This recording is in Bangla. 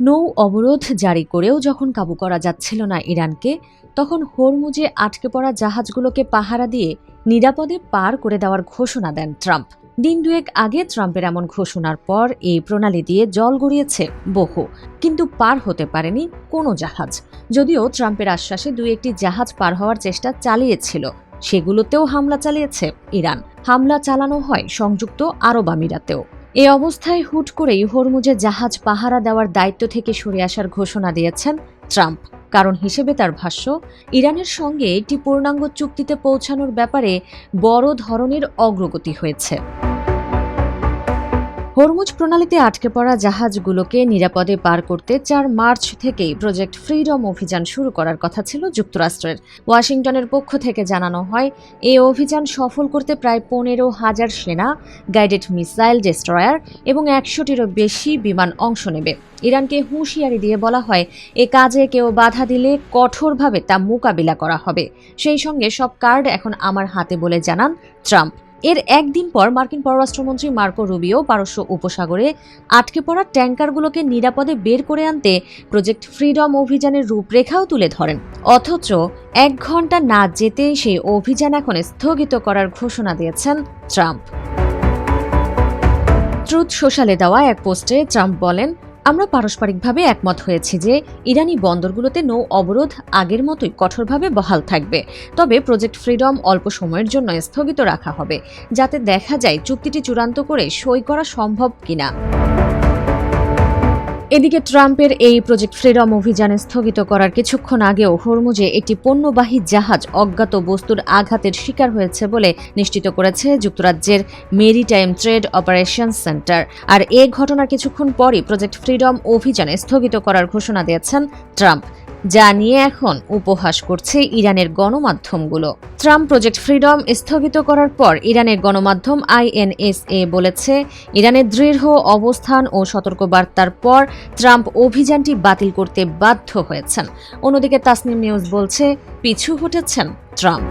নৌ অবরোধ জারি করেও যখন কাবু করা যাচ্ছিল না ইরানকে, তখন হরমুজে আটকে পড়া জাহাজগুলোকে পাহারা দিয়ে নিরাপদে পার করে দেওয়ার ঘোষণা দেন ট্রাম্প। দিন দুয়েক আগে ট্রাম্পের এমন ঘোষণার পর এই প্রণালী দিয়ে জল গড়িয়েছে বহু, কিন্তু পার হতে পারেনি কোনো জাহাজ। যদিও ট্রাম্পের আশ্বাসে দুই একটি জাহাজ পার হওয়ার চেষ্টা চালিয়েছিল, সেগুলোতেও হামলা চালিয়েছে ইরান। হামলা চালানো হয় সংযুক্ত আরব আমিরাতেও। এ অবস্থায় হুট করেই হরমুজে জাহাজ পাহারা দেওয়ার দায়িত্ব থেকে সরে আসার ঘোষণা দিয়েছেন ট্রাম্প। কারণ হিসেবে তার ভাষ্য, ইরানের সঙ্গে একটি পূর্ণাঙ্গ চুক্তিতে পৌঁছানোর ব্যাপারে বড় ধরনের অগ্রগতি হয়েছে। হরমুজ প্রণালীতে আটকে পড়া জাহাজগুলোকে নিরাপদে পার করতে ৪ মার্চ থেকেই প্রজেক্ট ফ্রিডম অভিযান শুরু করার কথা ছিল যুক্তরাষ্ট্রের। ওয়াশিংটনের পক্ষ থেকে জানানো হয়, এই অভিযান সফল করতে প্রায় ১৫,০০০ সেনা, গাইডেড মিসাইল ডেস্ট্রয়ার এবং ১০০টিরও বেশি বিমান অংশ নেবে। ইরানকে হুঁশিয়ারি দিয়ে বলা হয়, এ কাজে কেউ বাধা দিলে কঠোরভাবে তা মোকাবিলা করা হবে। সেই সঙ্গে সব কার্ড এখন আমার হাতে বলে জানান ট্রাম্প। এর একদিন পর মার্কিন পররাষ্ট্রমন্ত্রী মার্কো রুবিও পারস্য উপসাগরে আটকে পড়া ট্যাঙ্কারগুলোকে নিরাপদে বের করে আনতে প্রজেক্ট ফ্রিডম অভিযানের রূপরেখাও তুলে ধরেন। অথচ ১ ঘন্টা না যেতেই সেই অভিযান এখন স্থগিত করার ঘোষণা দিয়েছেন ট্রাম্প। ট্রুথ সোশ্যালে দেওয়া এক পোস্টে ট্রাম্প বলেন, আমরা পারস্পরিকভাবে একমত হয়েছি যে ইরানি বন্দরগুলোতে নৌ অবরোধ আগের মতোই কঠোরভাবে বহাল থাকবে। তবে প্রজেক্ট ফ্রিডম অল্প সময়ের জন্য স্থগিত রাখা হবে, যাতে দেখা যায় চুক্তিটি চূড়ান্ত করে সই করা সম্ভব কিনা। এদিকে ট্রাম্পের এই প্রজেক্ট ফ্রিডম অভিযান স্থগিত করার কিছুক্ষণ আগেও হরমুজে একটি পণ্যবাহী জাহাজ অজ্ঞাত বস্তুর আঘাতের শিকার হয়েছে বলে নিশ্চিত করেছে যুক্তরাজ্যের মেরিটাইম ট্রেড অপারেশনস সেন্টার। আর এ ঘটনার কিছুক্ষণ পরই প্রজেক্ট ফ্রিডম অভিযান স্থগিত করার ঘোষণা দিয়েছেন ট্রাম্প, যা নিয়ে এখন উপহাস করছে ইরানের গণমাধ্যমগুলো। ট্রাম্প প্রজেক্ট ফ্রিডম স্থগিত করার পর ইরানের গণমাধ্যম INSA বলেছে, ইরানের দৃঢ় অবস্থান ও সতর্কবার্তার পর ট্রাম্প অভিযানটি বাতিল করতে বাধ্য হয়েছেন। অন্যদিকে তাসনিম নিউজ বলছে, পিছু হটেছেন ট্রাম্প।